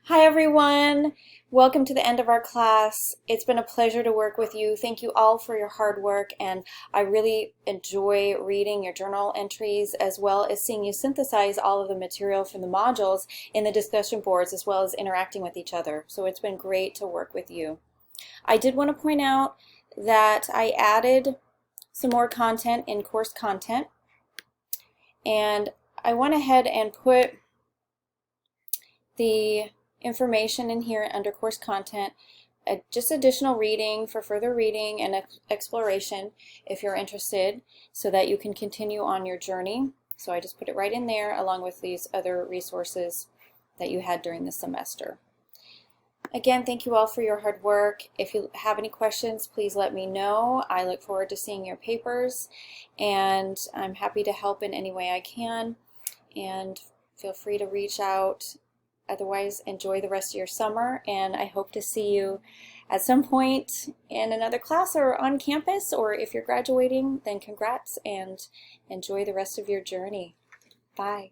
Hi everyone! Welcome to the end of our class. It's been a pleasure to work with you. Thank you all for your hard work, and I really enjoy reading your journal entries as well as seeing you synthesize all of the material from the modules in the discussion boards as well as interacting with each other. So it's been great to work with you. I did want to point out that I added some more content in course content, and I went ahead and put the information in here under course content, just additional reading for further reading and exploration if you're interested, so that you can continue on your journey. So I just put it right in there along with these other resources that you had during the semester. Again, thank you all for your hard work. If you have any questions, please let me know. I look forward to seeing your papers, and I'm happy to help in any way I can, and feel free to reach out. Otherwise, enjoy the rest of your summer, and I hope to see you at some point in another class or on campus, or if you're graduating, then congrats and enjoy the rest of your journey. Bye.